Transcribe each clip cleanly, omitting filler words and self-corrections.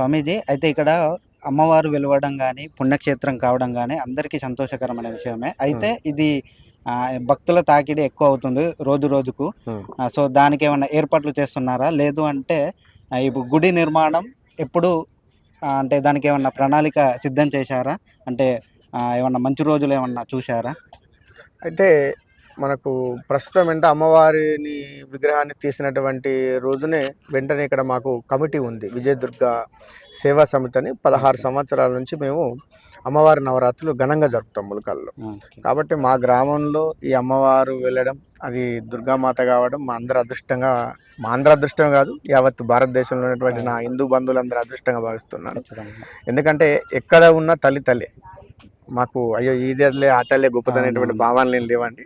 స్వామీజీ అయితే ఇక్కడ అమ్మవారు వెలువడం గానీ, పుణ్యక్షేత్రం కావడం గానీ అందరికీ సంతోషకరమైన విషయమే. అయితే హ్మ్. ఇది భక్తుల తాకిడి ఎక్కువవుతుంది రోజు రోజుకు. హ్మ్. సో, దానికేమన్నా ఏర్పాట్లు చేస్తున్నారా? లేదు అంటే ఇప్పుడు గుడి నిర్మాణం ఎప్పుడు అంటే దానికేమన్నా ప్రణాళిక సిద్ధం చేశారా? అంటే ఏమన్నా మంచి రోజులేమన్నా చూశారా? అయితే మనకు ప్రస్తుతం అమ్మవారిని విగ్రహాన్ని తీసినటువంటి రోజునే వెంటనే ఇక్కడ మాకు కమిటీ ఉంది. విజయదుర్గ సేవా సమితి అని 16 ఓకే. సంవత్సరాల నుంచి మేము అమ్మవారి నవరాత్రులు ఘనంగా జరుపుతాం ములకల్లో. ఓకే. కాబట్టి మా గ్రామంలో ఈ అమ్మవారు వెళ్ళడం, అది దుర్గామాత కావడం మా అందరి అదృష్టం కాదు, యావత్ భారతదేశంలో ఉన్నటువంటి నా హిందూ బంధువులందరూ అదృష్టంగా భావిస్తున్నాను. ఖచ్చితంగా. ఎందుకంటే ఎక్కడ ఉన్న తల్లి మాకు అయ్యో ఈ తల్లే ఆ తల్లే గొప్పదనేటువంటి అవునవును. భావనలు ఏం లేవండి.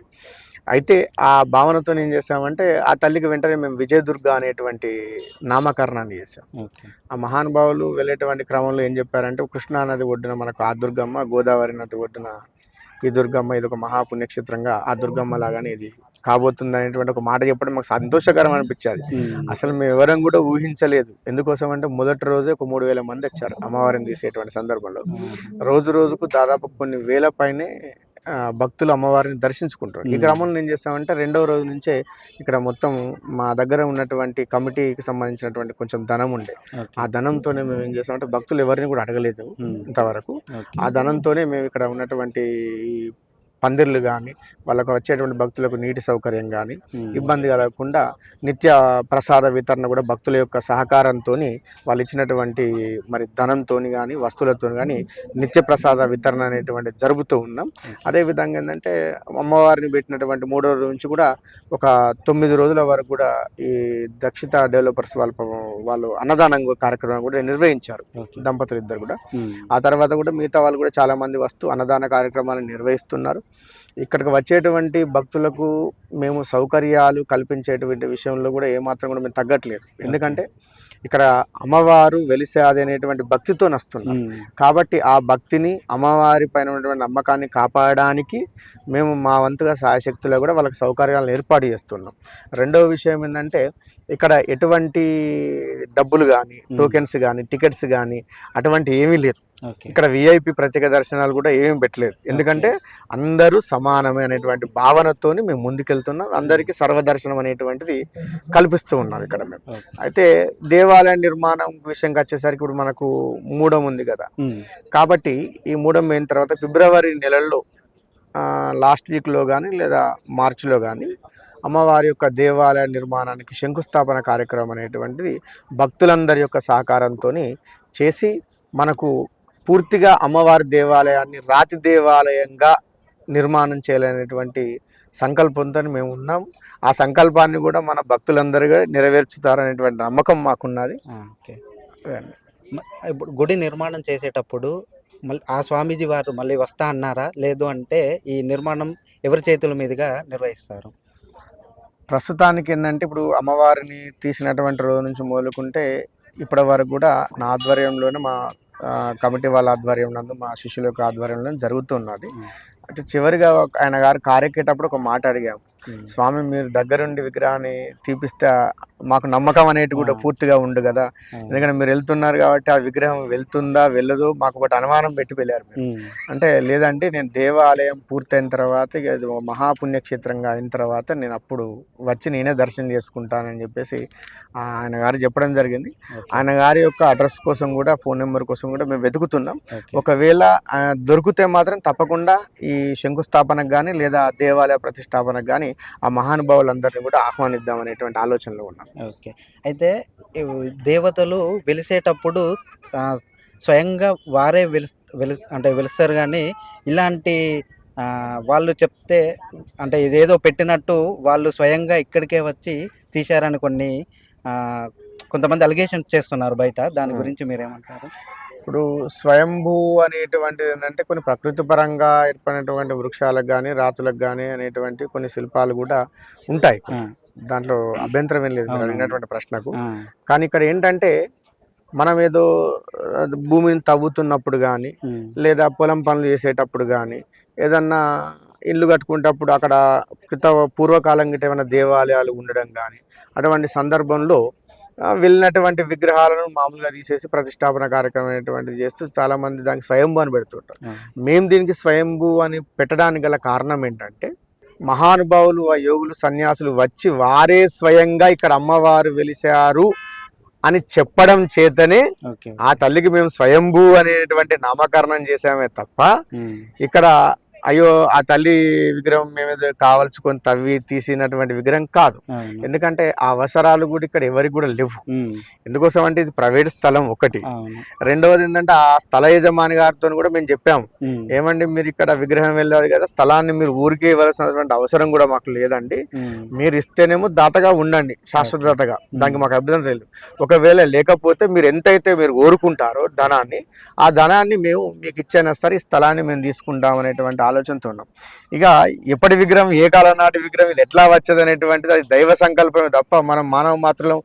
అయితే ఆ భావనతో ఏం చేసామంటే ఆ తల్లికి వెంటనే మేము విజయదుర్గ అనేటువంటి నామకరణాన్ని చేసాం. ఓకే. ఆ మహానుభావులు వెళ్ళేటువంటి క్రమంలో ఏం చెప్పారంటే, కృష్ణా నది ఒడ్డున మనకు ఆ దుర్గమ్మ, గోదావరి నది ఒడ్డున ఈ దుర్గమ్మ, ఇది ఒక మహాపుణ్యక్షేత్రంగా ఆ దుర్గమ్మ లాగానే ఇది కాబోతుంది అనేటువంటి ఒక మాట చెప్పడం మాకు సంతోషకరం అనిపించేది. అసలు మేము ఎవరం కూడా ఊహించలేదు. ఎందుకోసం అంటే మొదటి రోజే ఒక 3000 మంది వచ్చారు అమ్మవారిని తీసేటువంటి సందర్భంలో. రోజు రోజుకు దాదాపు కొన్ని వేల పైనే భక్తులు అమ్మవారిని దర్శించుకుంటారు. ఈ క్రమంలో ఏం చేస్తామంటే రెండవ రోజు నుంచే ఇక్కడ మొత్తం మా దగ్గర ఉన్నటువంటి కమిటీకి సంబంధించినటువంటి కొంచెం ధనం ఉండే. ఆ ధనంతోనే మేము ఏం చేస్తామంటే భక్తులు ఎవరిని కూడా అడగలేదు ఇంతవరకు. ఆ ధనంతోనే మేము ఇక్కడ ఉన్నటువంటి పందిర్లు కానీ, వాళ్ళకు వచ్చేటువంటి భక్తులకు నీటి సౌకర్యం కానీ ఇబ్బంది కలగకుండా నిత్య ప్రసాద వితరణ కూడా భక్తుల యొక్క సహకారంతో వాళ్ళు ఇచ్చినటువంటి మరి ధనంతో కానీ వస్తువులతో కానీ నిత్య ప్రసాద వితరణ అనేటువంటి జరుపుతూ ఉన్నాం. అదేవిధంగా అమ్మవారిని పెట్టినటువంటి 3వ రోజు నుంచి కూడా ఒక 9 రోజుల వరకు కూడా ఈ దక్షిత డెవలపర్స్ వాళ్ళు అన్నదానం కార్యక్రమం కూడా నిర్వహించారు, దంపతులు ఇద్దరు కూడా. ఆ తర్వాత కూడా మిగతా వాళ్ళు కూడా చాలా మంది వస్తూ అన్నదాన కార్యక్రమాలను నిర్వహిస్తున్నారు. ఇక్కడికి వచ్చేటువంటి భక్తులకు మేము సౌకర్యాలు కల్పించేటువంటి విషయంలో కూడా ఏమాత్రం కూడా మేము తగ్గట్లేదు. ఎందుకంటే ఇక్కడ అమ్మవారు వెలిసాది అనేటువంటి భక్తితో వస్తున్నాం. కాబట్టి ఆ భక్తిని, అమ్మవారి పైన ఉన్నటువంటి నమ్మకాన్ని కాపాడడానికి మేము మా వంతుగా సాయశక్తిలో కూడా వాళ్ళకి సౌకర్యాలను ఏర్పాటు చేస్తున్నాం. రెండవ విషయం ఏంటంటే ఇక్కడ ఎటువంటి డబ్బులు కానీ, టోకెన్స్ కానీ, టికెట్స్ కానీ అటువంటి ఏమీ లేదు. ఇక్కడ విఐపి ప్రత్యేక దర్శనాలు కూడా ఏమీ పెట్టలేదు. ఎందుకంటే అందరూ సమానమే అనేటువంటి భావనతోని మేము ముందుకెళ్తున్నాం. అందరికీ సర్వదర్శనం అనేటువంటిది కల్పిస్తూ ఉన్నాం ఇక్కడ మేము. అయితే దేవాలయ నిర్మాణం విషయంకి వచ్చేసరికి ఇప్పుడు మనకు మూఢం ఉంది కదా. కాబట్టి ఈ మూఢం అయిన తర్వాత ఫిబ్రవరి నెలల్లో లాస్ట్ వీక్లో కానీ లేదా మార్చిలో కానీ అమ్మవారి యొక్క దేవాలయ నిర్మాణానికి శంకుస్థాపన కార్యక్రమం అనేటువంటిది భక్తులందరి యొక్క సహకారంతో చేసి మనకు పూర్తిగా అమ్మవారి దేవాలయాన్ని రాతి దేవాలయంగా నిర్మాణం చేయాలనేటువంటి సంకల్పంతో మేము ఉన్నాం. ఆ సంకల్పాన్ని కూడా మన భక్తులందరూ నెరవేర్చుతారనేటువంటి నమ్మకం మాకున్నది. ఓకే. ఇప్పుడు గుడి నిర్మాణం చేసేటప్పుడు మళ్ళీ ఆ స్వామీజీ వారు మళ్ళీ వస్తా అన్నారా? లేదు అంటే ఈ నిర్మాణం ఎవరి చేతుల మీదుగా నిర్వహిస్తారు? ప్రస్తుతానికి ఇప్పుడు అమ్మవారిని తీసినటువంటి రోజు నుంచి మొదలుకుంటే ఇప్పటి వరకు కూడా నా ఆధ్వర్యంలోనే, మా కమిటీ వాళ్ళ ఆధ్వర్యంలో, మా శిష్యుల యొక్క ఆధ్వర్యంలో జరుగుతున్నది. అయితే చివరిగా ఆయన గారు కారెక్కేటప్పుడు ఒక మాట అడిగాము, స్వామి మీరు దగ్గరుండి విగ్రహాన్ని తీపిస్తే మాకు నమ్మకం అనేది కూడా పూర్తిగా ఉండు కదా. ఎందుకంటే మీరు వెళ్తున్నారు కాబట్టి ఆ విగ్రహం వెళ్తుందా వెళ్ళదో మాకు ఒకటి అనుమానం పెట్టి వెళ్ళారు. అంటే లేదంటే నేను దేవాలయం పూర్తయిన తర్వాత, ఇది మహాపుణ్యక్షేత్రంగా అయిన తర్వాత నేను అప్పుడు వచ్చి నేనే దర్శనం చేసుకుంటానని చెప్పేసి ఆయన గారు చెప్పడం జరిగింది. ఆయన గారి యొక్క అడ్రస్ కోసం కూడా, ఫోన్ నెంబర్ కోసం కూడా మేము వెతుకుతున్నాం. ఒకవేళ దొరికితే మాత్రం తప్పకుండా ఈ శంకుస్థాపనకు కానీ లేదా దేవాలయ ప్రతిష్టాపనకు కానీ ఆ మహానుభావులందరినీ కూడా ఆహ్వానిద్దాం అనేటువంటి ఆలోచనలో ఉన్నాం. ఓకే. అయితే దేవతలు వెలిసేటప్పుడు స్వయంగా వారే వెలుస్తారు కానీ ఇలాంటి వాళ్ళు చెప్తే అంటే ఇదేదో పెట్టినట్టు వాళ్ళు స్వయంగా ఇక్కడికే వచ్చి తీశారని కొంతమంది అలిగేషన్ చేస్తున్నారు బయట. దాని గురించి మీరేమంటారు? ఇప్పుడు స్వయంభూ అనేటువంటిది ఏంటంటే కొన్ని ప్రకృతి పరంగా ఏర్పడినటువంటి వృక్షాలకు కానీ రాతులకు కానీ అనేటువంటి కొన్ని శిల్పాలు కూడా ఉంటాయి. దాంట్లో అభ్యంతరం ఏం లేదు అడిగినటువంటి ప్రశ్నకు. కానీ ఇక్కడ ఏంటంటే మనం ఏదో భూమిని తవ్వుతున్నప్పుడు కానీ లేదా పొలం పనులు చేసేటప్పుడు కానీ ఏదన్నా ఇల్లు కట్టుకునేటప్పుడు అక్కడ పూర్వకాలం గిట్ట ఏమైనా దేవాలయాలు ఉండడం కానీ అటువంటి సందర్భంలో వెళ్ళినటువంటి విగ్రహాలను మామూలుగా తీసేసి ప్రతిష్టాపన కార్యక్రమం అనేటువంటిది చేస్తూ చాలా మంది దానికి స్వయంభూ అని పెడుతుంటారు. మేము దీనికి స్వయంభూ అని పెట్టడానికి గల కారణం ఏంటంటే, మహానుభావులు ఆ యోగులు సన్యాసులు వచ్చి వారే స్వయంగా ఇక్కడ అమ్మవారు వెలిశారు అని చెప్పడం చేతనే ఆ తల్లికి మేము స్వయంభూ అనేటువంటి నామకరణం చేసామే తప్ప ఇక్కడ అయ్యో ఆ తల్లి విగ్రహం మేమేదో కావాల్చుకొని తవ్వి తీసినటువంటి విగ్రహం కాదు. ఎందుకంటే ఆ అవసరాలు కూడా ఇక్కడ ఎవరికి కూడా లేవు. ఎందుకోసం అంటే ఇది ప్రైవేట్ స్థలం ఒకటి. రెండవది ఏంటంటే ఆ స్థల యజమాని గారితో కూడా మేము చెప్పాము, ఏమండి మీరు ఇక్కడ విగ్రహం వెళ్ళాలి కదా, స్థలాన్ని మీరు ఊరికే ఇవ్వాల్సినటువంటి అవసరం కూడా మాకు లేదండి, మీరు ఇస్తేనేమో దాతగా ఉండండి, శాశ్వత దాతగా, దానికి మాకు అభ్యంతరం లేదు. ఒకవేళ లేకపోతే మీరు ఎంతైతే మీరు కోరుకుంటారో ధనాన్ని, ఆ ధనాన్ని మేము మీకు ఇచ్చేనా సరే ఈ స్థలాన్ని మేము తీసుకుంటాం అనేటువంటి ఆలోచనతో ఉన్నాం. ఇక ఎప్పటి విగ్రహం, ఏ కాలం నాటి విగ్రహం, ఇది ఎట్లా వచ్చేది అనేటువంటిది అది దైవ సంకల్పమే తప్ప మనం మానవ మాత్రం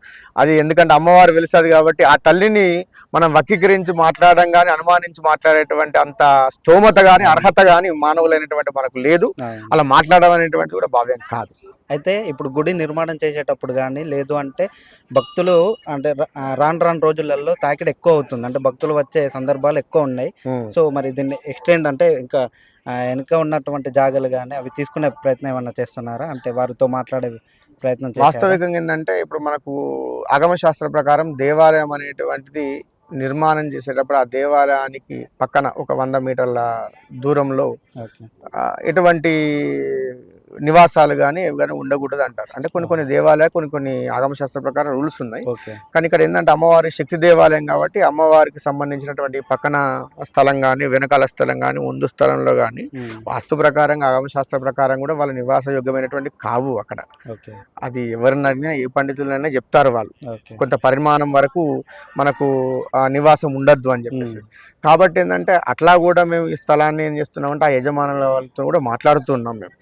అది, ఎందుకంటే అమ్మవారు వెలిసేది కాబట్టి ఆ తల్లిని మనం వక్రీకరించి మాట్లాడడం కానీ అనుమానించి మాట్లాడేటువంటి అంత స్తోమత కానీ అర్హత కానీ మానవులైనటువంటి మనకు లేదు. అలా మాట్లాడడం అనేటువంటి కూడా భావ్యం కాదు. అయితే ఇప్పుడు గుడి నిర్మాణం చేసేటప్పుడు కానీ లేదు అంటే భక్తులు అంటే రాను రోజులలో తాకిడి ఎక్కువ అవుతుంది, అంటే భక్తులు వచ్చే సందర్భాలు ఎక్కువ ఉన్నాయి. సో మరి దీన్ని ఎక్స్టెండ్ అంటే ఇంకా వెనుక ఉన్నటువంటి జాగాలు కానీ అవి తీసుకునే ప్రయత్నం ఏమన్నా చేస్తున్నారా, అంటే వారితో మాట్లాడే ప్రయత్నం? వాస్తవికంగా ఏంటంటే ఇప్పుడు మనకు ఆగమ శాస్త్ర ప్రకారం దేవాలయం అనేటువంటిది నిర్మాణం చేసేటప్పుడు ఆ దేవాలయానికి పక్కన ఒక 100 మీటర్ల దూరంలో ఎటువంటి నివాసాలు కానీ కానీ ఉండకూడదు అంటారు. అంటే కొన్ని దేవాలయాలు కొన్ని ఆగమశాస్త్ర ప్రకారం రూల్స్ ఉన్నాయి. కానీ ఇక్కడ ఏంటంటే అమ్మవారి శక్తి దేవాలయం కాబట్టి అమ్మవారికి సంబంధించినటువంటి పక్కన స్థలం కానీ వెనకాల స్థలం కానీ ముందు స్థలంలో కానీ వాస్తు ప్రకారంగా ఆగమశాస్త్ర ప్రకారం కూడా వాళ్ళ నివాస యోగ్యమైనటువంటి కావు అక్కడ. అది ఎవరినైనా ఏ పండితులైనా చెప్తారు వాళ్ళు, కొంత పరిమాణం వరకు మనకు నివాసం ఉండద్దు అని చెప్పేసి. కాబట్టి ఏంటంటే అట్లా కూడా మేము ఈ స్థలాన్ని ఏం చేస్తున్నామంటే ఆ యజమానుల వాళ్ళతో కూడా మాట్లాడుతున్నాం మేము,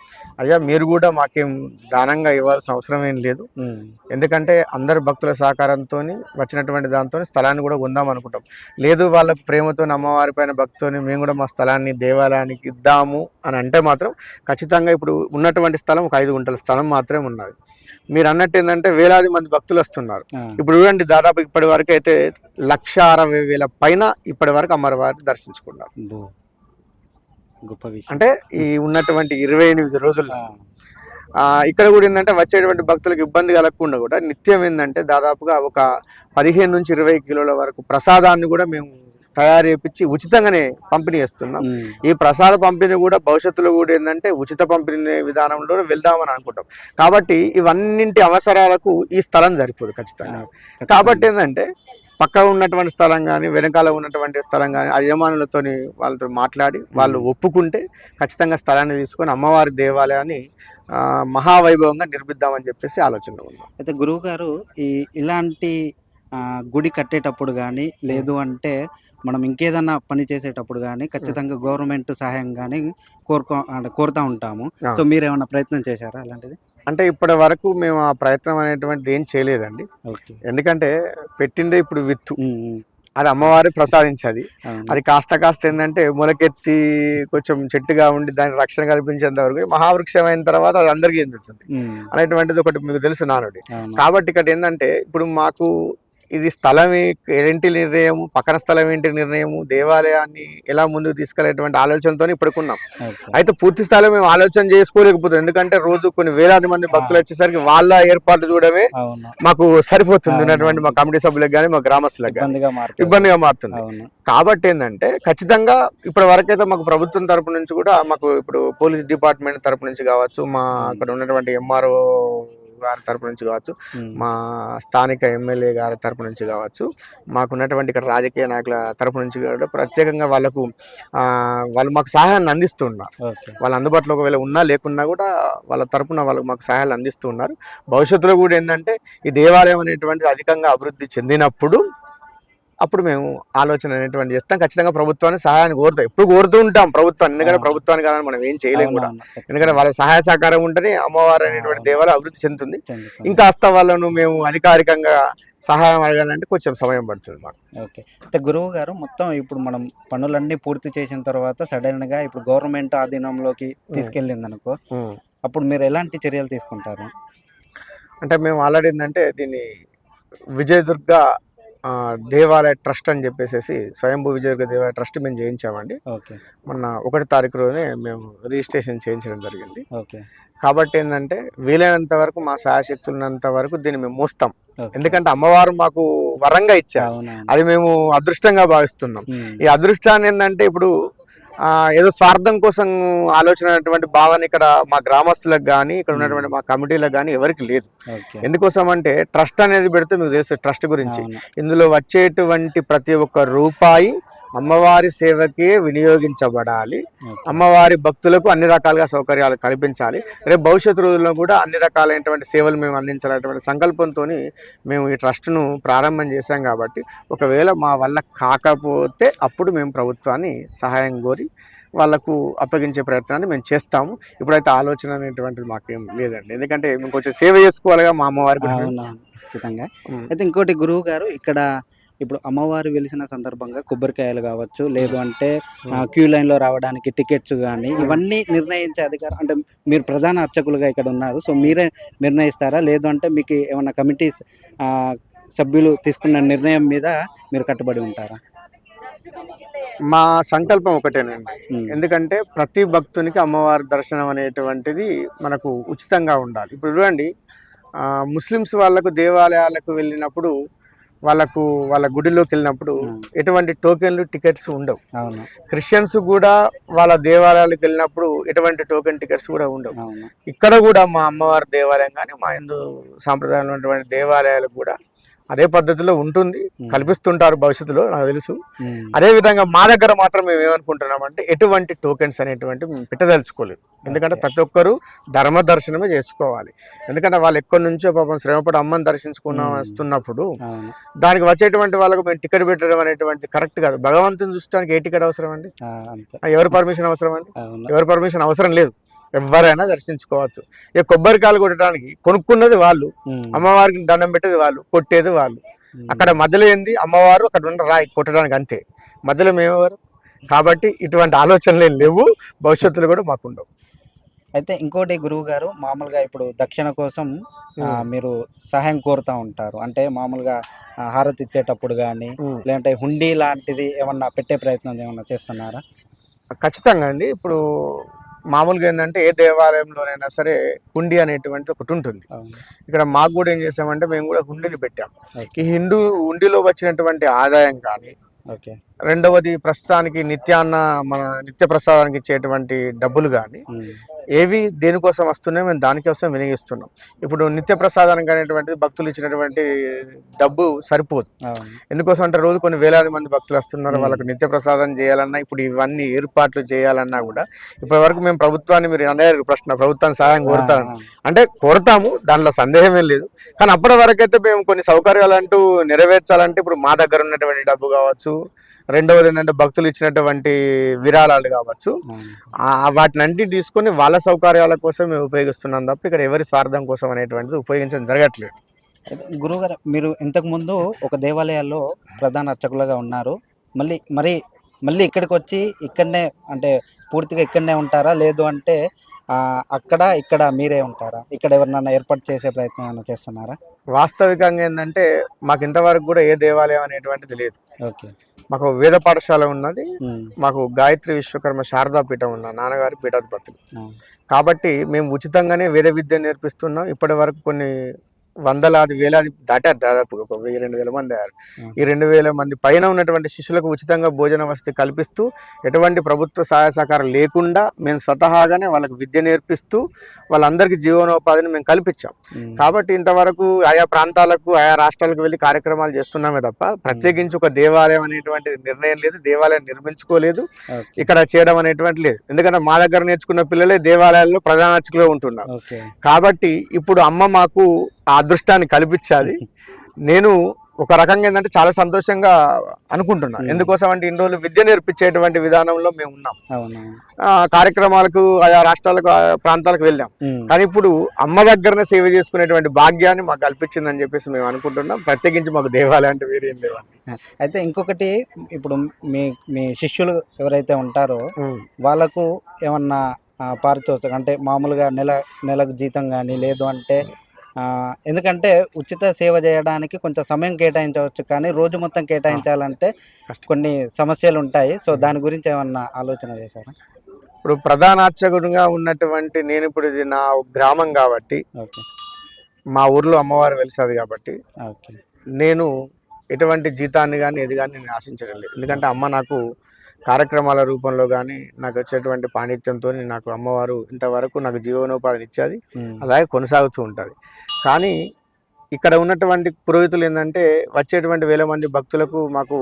అయ్యా మీరు కూడా మాకేం దానంగా ఇవ్వాల్సిన అవసరం ఏం లేదు, ఎందుకంటే అందరు భక్తుల సహకారంతో వచ్చినటువంటి దాంతో స్థలాన్ని కూడా కొందాం అనుకుంటాం. లేదు వాళ్ళకు ప్రేమతో అమ్మవారి పైన భక్తితోని మేము కూడా మా స్థలాన్ని దేవాలయానికి ఇద్దాము అని అంటే మాత్రం ఖచ్చితంగా ఇప్పుడు ఉన్నటువంటి స్థలం ఒక 5 గుంటల స్థలం మాత్రమే ఉన్నది. మీరు అన్నట్టు ఏంటంటే వేలాది మంది భక్తులు వస్తున్నారు. ఇప్పుడు చూడండి, దాదాపు ఇప్పటి వరకు అయితే 1,60,000 పైన ఇప్పటి వరకు అమ్మవారిని దర్శించుకున్నారు. గొప్ప విషయం. అంటే ఈ ఉన్నటువంటి 28 రోజులు ఇక్కడ కూడా ఏంటంటే వచ్చేటువంటి భక్తులకు ఇబ్బంది కలగకుండా కూడా నిత్యం ఏంటంటే దాదాపుగా ఒక 15 నుంచి 20 కిలోల వరకు ప్రసాదాన్ని కూడా మేము తయారు చేయించి ఉచితంగానే పంపిణీ చేస్తున్నాం. ఈ ప్రసాద పంపిణీ కూడా భవిష్యత్తులో కూడా ఏంటంటే ఉచిత పంపిణీ విధానంలో వెళ్దామని అనుకుంటాం. కాబట్టి ఇవన్నింటి అవసరాలకు ఈ స్థలం సరిపోదు ఖచ్చితంగా. కాబట్టి ఏంటంటే పక్క ఉన్నటువంటి స్థలం కానీ వెనకాల ఉన్నటువంటి స్థలం కానీ ఆ యజమానులతో వాళ్ళతో మాట్లాడి వాళ్ళు ఒప్పుకుంటే ఖచ్చితంగా స్థలాన్ని తీసుకొని అమ్మవారి దేవాలయాన్ని మహావైభవంగా నిర్మిద్దామని చెప్పేసి ఆలోచన ఉంది. అయితే గురువు గారు ఇలాంటి గుడి కట్టేటప్పుడు కానీ లేదు అంటే మనం ఇంకేదన్నా పని చేసేటప్పుడు కానీ ఖచ్చితంగా గవర్నమెంట్ సహాయం కానీ కోరుతూ ఉంటాము. సో మీరు ఏమైనా ప్రయత్నం చేశారా అలాంటిది? అంటే ఇప్పటి వరకు మేము ఆ ప్రయత్నం అనేటువంటిది ఏం చేయలేదండి. ఎందుకంటే పెట్టిండే ఇప్పుడు విత్తు అది అమ్మవారి ప్రసాదించేది. అది కాస్త ఏంటంటే మొలకెత్తి కొంచెం చెట్టుగా ఉండి దాని రక్షణ కల్పించేంత వరకు మహావృక్షం అయిన తర్వాత అది అందరికీ ఎందుతుంది అనేటువంటిది ఒకటి మీకు తెలుసు నానుడి. కాబట్టి ఇక్కడ ఏంటంటే ఇప్పుడు మాకు ఇది స్థలం ఏంటి నిర్ణయము, పక్కన స్థలం ఏంటి నిర్ణయము, దేవాలయాన్ని ఎలా ముందుకు తీసుకెళ్లేటువంటి ఆలోచనతో ఇప్పుడుకున్నాం. అయితే పూర్తి స్థలం మేము ఆలోచన చేసుకోలేకపోతాం, ఎందుకంటే రోజు కొన్ని వేలాది మంది భక్తులు వచ్చేసరికి వాళ్ళ ఏర్పాటు చూడమే మాకు సరిపోతుంది ఉన్నటువంటి మా కమిటీ సభ్యులకు కానీ మా గ్రామస్తులకు కానీ ఇబ్బందిగా మారుతుంది. కాబట్టి ఏంటంటే ఖచ్చితంగా ఇప్పటి వరకైతే మాకు ప్రభుత్వం తరపు నుంచి కూడా మాకు ఇప్పుడు పోలీస్ డిపార్ట్మెంట్ తరపు నుంచి కావచ్చు, మా అక్కడ ఉన్నటువంటి ఎంఆర్ఓ గారి తరపు నుంచి కావచ్చు, మా స్థానిక ఎమ్మెల్యే గారి తరపు నుంచి కావచ్చు, మాకున్నటువంటి ఇక్కడ రాజకీయ నాయకుల తరపు నుంచి కూడా ప్రత్యేకంగా వాళ్ళు మాకు సహాయాన్ని అందిస్తున్నారు. వాళ్ళ అందుబాటులో ఒకవేళ ఉన్నా లేకున్నా కూడా వాళ్ళ తరపున వాళ్ళకు మాకు సహాయాలు అందిస్తూ ఉన్నారు. భవిష్యత్తులో కూడా ఏంటంటే ఈ దేవాలయం అనేటువంటిది అధికంగా అభివృద్ధి చెందినప్పుడు అప్పుడు మేము ఆలోచన అనేటువంటి చేస్తాం. ఖచ్చితంగా ప్రభుత్వాన్ని సహాయాన్ని కోరుతాం, ఎప్పుడు కోరుతూ ఉంటాం ప్రభుత్వాన్ని, ఎందుకంటే ప్రభుత్వాన్ని కాదని మనం ఏం చేయలేము కూడా, ఎందుకంటే వాళ్ళ సహాయ సహకారం ఉంటేనే అమ్మవారు అనేటువంటి దేవాలయం అభివృద్ధి చెందుతుంది. ఇంకా వాళ్ళను మేము అధికారికంగా సహాయం అడగాలంటే కొంచెం సమయం పడుతుంది మాకు. ఓకే. అయితే గురువు గారు మొత్తం ఇప్పుడు మనం పనులన్నీ పూర్తి చేసిన తర్వాత సడన్ గా ఇప్పుడు గవర్నమెంట్ ఆధీనంలోకి తీసుకెళ్ళింది అనుకో, అప్పుడు మీరు ఎలాంటి చర్యలు తీసుకుంటారు? అంటే మేము ఆల్రెడీ ఏంటంటే దీన్ని విజయదుర్గ దేవాలయ ట్రస్ట్ అని చెప్పేసి స్వయంభూ విజయదుర్గ దేవాలయ ట్రస్ట్ మేము చేయించామండి. ఓకే. మొన్న 1 తారీఖు రోజునే మేము రిజిస్ట్రేషన్ చేయించడం జరిగింది. ఓకే. కాబట్టి ఏంటంటే వీలైనంత వరకు మా శాయశక్తులున్నంత వరకు దీన్ని మేము మోస్తాం. ఓకే. ఎందుకంటే అమ్మవారు మాకు వరంగా ఇచ్చారు, అవునవును. అది మేము అదృష్టంగా భావిస్తున్నాం. ఉమ్. ఈ అదృష్టాన్ని ఏంటంటే ఇప్పుడు ఏదో స్వార్థం కోసం ఆలోచన భావన ఇక్కడ మా గ్రామస్తులకు కానీ ఇక్కడ ఉన్నటువంటి మా కమిటీలకు కానీ ఎవరికి లేదు. ఓకే. ఎందుకోసం అంటే ట్రస్ట్ అనేది పెడితే మీకు తెలుసు ట్రస్ట్ గురించి. అవును. ఇందులో వచ్చేటువంటి ప్రతి ఒక్క రూపాయి అమ్మవారి సేవకే వినియోగించబడాలి. ఓకే. అమ్మవారి భక్తులకు అన్ని రకాలుగా సౌకర్యాలు కల్పించాలి. రేపు భవిష్యత్తు రోజుల్లో కూడా అన్ని రకాలైనటువంటి సేవలు మేము అందించాలనేటువంటి సంకల్పంతో మేము ఈ ట్రస్ట్ను ప్రారంభం చేశాం. కాబట్టి ఒకవేళ మా వల్ల కాకపోతే అప్పుడు మేము ప్రభుత్వాన్ని సహాయం కోరి వాళ్ళకు అప్పగించే ప్రయత్నాన్ని మేము చేస్తాము. ఇప్పుడైతే ఆలోచన అనేటువంటిది మాకేం లేదండి, ఎందుకంటే మేము కొంచెం సేవ చేసుకోవాలిగా మా అమ్మవారి గురించి. అవునవును, ఖచ్చితంగా. అయితే ఇంకోటి గురువు గారు, ఇక్కడ ఇప్పుడు అమ్మవారు వెలిసిన సందర్భంగా కొబ్బరికాయలు కావచ్చు, లేదు అంటే క్యూ లైన్లో రావడానికి టికెట్స్ కానీ ఇవన్నీ నిర్ణయించే అధికారం అంటే మీరు ప్రధాన అర్చకులుగా ఇక్కడ ఉన్నారు, సో మీరే నిర్ణయిస్తారా, లేదు అంటే మీకు ఏమైనా కమిటీస్ సభ్యులు తీసుకున్న నిర్ణయం మీద మీరు కట్టుబడి ఉంటారా? మా సంకల్పం ఒకటేనండి, ఎందుకంటే ప్రతి భక్తునికి అమ్మవారి దర్శనం అనేటువంటిది మనకు ఉచితంగా ఉండాలి. ఇప్పుడు చూడండి, ముస్లిమ్స్ వాళ్ళకు దేవాలయాలకు వెళ్ళినప్పుడు వాళ్ళ గుడిలోకి వెళ్ళినప్పుడు ఎటువంటి టోకెన్లు టికెట్స్ ఉండవు. క్రిస్టియన్స్ కూడా వాళ్ళ దేవాలయాలకు వెళ్ళినప్పుడు ఎటువంటి టోకెన్ టికెట్స్ కూడా ఉండవు. ఇక్కడ కూడా మా అమ్మవారి దేవాలయం కానీ మా హిందూ సాంప్రదాయంలో ఉన్నటువంటి దేవాలయాలు కూడా అదే పద్ధతిలో ఉంటుంది, కల్పిస్తుంటారు భవిష్యత్తులో, నాకు తెలుసు. అదే విధంగా మా దగ్గర మాత్రం మేము ఏమనుకుంటున్నామంటే ఎటువంటి టోకెన్స్ అనేటువంటి మేము పెట్టదలుచుకోలేదు. ఎందుకంటే ప్రతి ఒక్కరూ ధర్మ దర్శనమే చేసుకోవాలి. ఎందుకంటే వాళ్ళు ఎక్కడి నుంచో పాపం శ్రమపడి అమ్మని వస్తున్నప్పుడు దానికి వచ్చేటువంటి వాళ్ళకు మేము టికెట్ పెట్టడం అనేటువంటి కరెక్ట్ కాదు. భగవంతుని చూడడానికి ఏ టికెట్ అవసరం అండి? ఎవరి పర్మిషన్ అవసరం అండి? ఎవరి పర్మిషన్ అవసరం లేదు, ఎవరైనా దర్శించుకోవచ్చు. ఇక కొబ్బరికాయలు కొట్టడానికి కొనుక్కున్నది వాళ్ళు, అమ్మవారికి దండం పెట్టేది వాళ్ళు, కొట్టేది వాళ్ళు. అక్కడ మధ్యలో ఏంది అమ్మవారు, అక్కడ ఉన్న రాయి కొట్టడానికి, అంతే. మధ్యలో మేమెవరు? కాబట్టి ఇటువంటి ఆలోచనలు లేవు, భవిష్యత్తులో కూడా మాకుండవు. అయితే ఇంకోటి గురువు గారు, మామూలుగా ఇప్పుడు దక్షిణ కోసం మీరు సహాయం కోరుతూ ఉంటారు, అంటే మామూలుగా హారతి ఇచ్చేటప్పుడు కానీ లేదంటే హుండీ లాంటిది ఏమన్నా పెట్టే ప్రయత్నం ఏమన్నా చేస్తున్నారా? ఖచ్చితంగా అండి. ఇప్పుడు మామూలుగా ఏంటంటే ఏ దేవాలయంలోనైనా సరే హుండీ అనేటువంటి ఒకటి ఉంటుంది. ఇక్కడ మాకు కూడా ఏం చేసామంటే మేము కూడా హుండీని పెట్టాం. ఈ హుండీలో వచ్చినటువంటి ఆదాయం కానీ, రెండవది ప్రస్తుతానికి మన నిత్య ప్రసాదానికి ఇచ్చేటువంటి డబ్బులు కానీ ఏవి దేనికోసం వస్తున్నాయో మేము దానికోసం వినియోగిస్తున్నాం. ఇప్పుడు నిత్య ప్రసాదానికి అనేటువంటిది భక్తులు ఇచ్చినటువంటి డబ్బు సరిపోదు. ఎందుకోసం అంటే రోజు కొన్ని వేలాది మంది భక్తులు వస్తున్నారు, వాళ్ళకు నిత్య ప్రసాదం చేయాలన్నా, ఇప్పుడు ఇవన్నీ ఏర్పాట్లు చేయాలన్నా కూడా ఇప్పటి వరకు మేము ప్రభుత్వాన్ని, మీరు అన్నారు ప్రశ్న, ప్రభుత్వాన్ని సహాయం కోరుతాను అంటే కోరుతాము, దానిలో సందేహమే లేదు. కానీ అప్పటి వరకు అయితే మేము కొన్ని సౌకర్యాలు అంటూ నెరవేర్చాలంటే ఇప్పుడు మా దగ్గర ఉన్నటువంటి డబ్బు కావచ్చు, రెండవది ఏంటంటే భక్తులు ఇచ్చినటువంటి విరాళాలు కావచ్చు, వాటిని తీసుకొని వాళ్ళ సౌకర్యాల కోసం మేము ఉపయోగిస్తున్నాం తప్ప ఇక్కడ ఎవరి స్వార్థం కోసం అనేటువంటిది ఉపయోగించడం జరగట్లేదు. గురువుగారు, మీరు ఇంతకుముందు ఒక దేవాలయాల్లో ప్రధాన అర్చకులుగా ఉన్నారు, మళ్ళీ ఇక్కడికి వచ్చి ఇక్కడనే అంటే పూర్తిగా ఇక్కడనే ఉంటారా, లేదు అంటే ఇక్కడ మీరే ఉంటారా? ఇక్కడ ఎవరినైనా ఏర్పాటు చేసే ప్రయత్నం ఏమైనా చేస్తున్నారా? వాస్తవికంగా ఏంటంటే మాకు ఇంతవరకు కూడా ఏ దేవాలయం అనేటువంటిది లేదు. ఓకే. మాకు వేద పాఠశాల ఉన్నది, మాకు గాయత్రి విశ్వకర్మ శారదా పీఠం ఉన్న నాన్నగారి పీఠాధిపతులు. కాబట్టి మేము ఉచితంగానే వేద విద్య నేర్పిస్తున్నాం. ఇప్పటి వరకు కొన్ని వందలాది వేలాది దాటారు, దాదాపు ఒక 1000-2000 మంది అయ్యారు. ఈ 2000 మంది పైన ఉన్నటువంటి శిష్యులకు ఉచితంగా భోజన వసతి కల్పిస్తూ, ఎటువంటి ప్రభుత్వ సహాయ సహకారం లేకుండా మేము స్వతహాగానే వాళ్ళకు విద్య నేర్పిస్తూ వాళ్ళందరికీ జీవనోపాధిని మేము కల్పించాం. కాబట్టి ఇంతవరకు ఆయా ప్రాంతాలకు, ఆయా రాష్ట్రాలకు వెళ్ళి కార్యక్రమాలు చేస్తున్నామే తప్ప ప్రత్యేకించి ఒక దేవాలయం అనేటువంటి నిర్ణయం లేదు, దేవాలయం నిర్మించుకోలేదు, ఇక్కడ చేయడం అనేటువంటి లేదు. ఎందుకంటే మా దగ్గర నేర్చుకున్న పిల్లలే దేవాలయాల్లో ప్రధాన అర్చకులుగా ఉంటున్నారు. కాబట్టి ఇప్పుడు అమ్మ మాకు ఆ అదృష్టాన్ని కల్పించాలి. నేను ఒక రకంగా ఏంటంటే చాలా సంతోషంగా అనుకుంటున్నాను. ఎందుకోసం అంటే ఇన్ని రోజులు విద్య నేర్పించేటువంటి విధానంలో మేము ఉన్నాం, కార్యక్రమాలకు ఆయా రాష్ట్రాలకు, ప్రాంతాలకు వెళ్ళాం. కానీ ఇప్పుడు అమ్మ దగ్గరనే సేవ చేసుకునేటువంటి భాగ్యాన్ని మాకు కల్పించిందని చెప్పేసి మేము అనుకుంటున్నాం. ప్రత్యేకించి మాకు దేవాలయం అంటే వేరేం లేవు. అయితే ఇంకొకటి, ఇప్పుడు మీ శిష్యులు ఎవరైతే ఉంటారో వాళ్ళకు ఏమన్నా పారితోషికం అంటే మామూలుగా నెలకు జీతం కానీ, లేదు అంటే ఎందుకంటే ఉచిత సేవ చేయడానికి కొంచెం సమయం కేటాయించవచ్చు, కానీ రోజు మొత్తం కేటాయించాలంటే కొన్ని సమస్యలు ఉంటాయి. సో దాని గురించి ఏమన్నా ఆలోచన చేశారా? ఇప్పుడు ప్రధాన అర్చకుడిగా ఉన్నటువంటి నేను ఇప్పుడు ఇది నా గ్రామం కాబట్టి, ఓకే మా ఊర్లో అమ్మవారు వెలిసాది కాబట్టి ఓకే నేను ఎటువంటి జీతాన్ని కానీ ఏది కానీ నేను ఆశించడం లేదు. ఎందుకంటే అమ్మ నాకు కార్యక్రమాల రూపంలో కానీ నాకు వచ్చేటువంటి పాండిత్యంతో నాకు అమ్మవారు ఇంతవరకు నాకు జీవనోపాధిని ఇచ్చేది, అలాగే కొనసాగుతూ ఉంటుంది. కానీ ఇక్కడ ఉన్నటువంటి పురోహితులు ఏంటంటే వచ్చేటువంటి వేల మంది భక్తులకు మాకు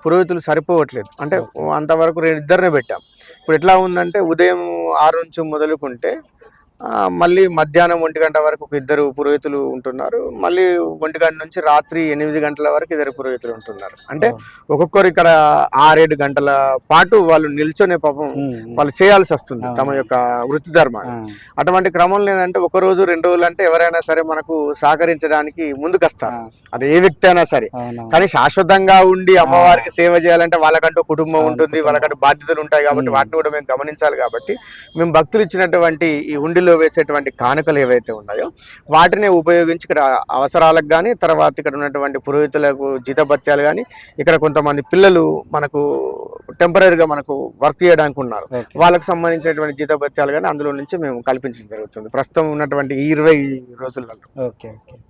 పురోహితులు సరిపోవట్లేదు. అంటే అంతవరకు ఇద్దరినే పెట్టాం. ఇప్పుడు ఎట్లా ఉందంటే ఉదయం 6 నుంచి మొదలుకుంటే మళ్ళీ మధ్యాహ్నం 1 గంట వరకు ఒక ఇద్దరు పురోహితులు ఉంటున్నారు. మళ్ళీ 1 గంట నుంచి రాత్రి 8 గంటల వరకు ఇద్దరు పురోహితులు ఉంటున్నారు. అంటే ఒక్కొక్కరు ఇక్కడ 6-7 గంటల పాటు వాళ్ళు నిల్చొనే పాపం వాళ్ళు చేయాల్సి వస్తుంది తమ యొక్క వృత్తి ధర్మాన్ని. అటువంటి క్రమంలో ఏంటంటే 1 రోజు 2 రోజులు అంటే ఎవరైనా సరే మనకు సహకరించడానికి ముందుకు వస్తారు, అది ఏ వ్యక్తి అయినా సరే. కానీ శాశ్వతంగా ఉండి అమ్మవారికి సేవ చేయాలంటే వాళ్ళకంటూ కుటుంబం ఉంటుంది, వాళ్ళకంటూ బాధ్యతలు ఉంటాయి కాబట్టి వాటిని కూడా మేము గమనించాలి. కాబట్టి మేము భక్తులు ఇచ్చినటువంటి ఈ ఉండిలో వేసేటువంటి కానుకలు ఏవైతే ఉన్నాయో వాటిని ఉపయోగించి ఇక్కడ అవసరాలకు కానీ, తర్వాత ఇక్కడ ఉన్నటువంటి పురోహితులకు జీతభత్యాలు కానీ, ఇక్కడ కొంతమంది పిల్లలు మనకు టెంపరీగా మనకు వర్క్ చేయడానికి ఉన్నారు, వాళ్ళకు సంబంధించినటువంటి జీతభత్యాలు కానీ అందులో నుంచి మేము కల్పించడం జరుగుతుంది ప్రస్తుతం ఉన్నటువంటి 20 రోజులలో. Okay okay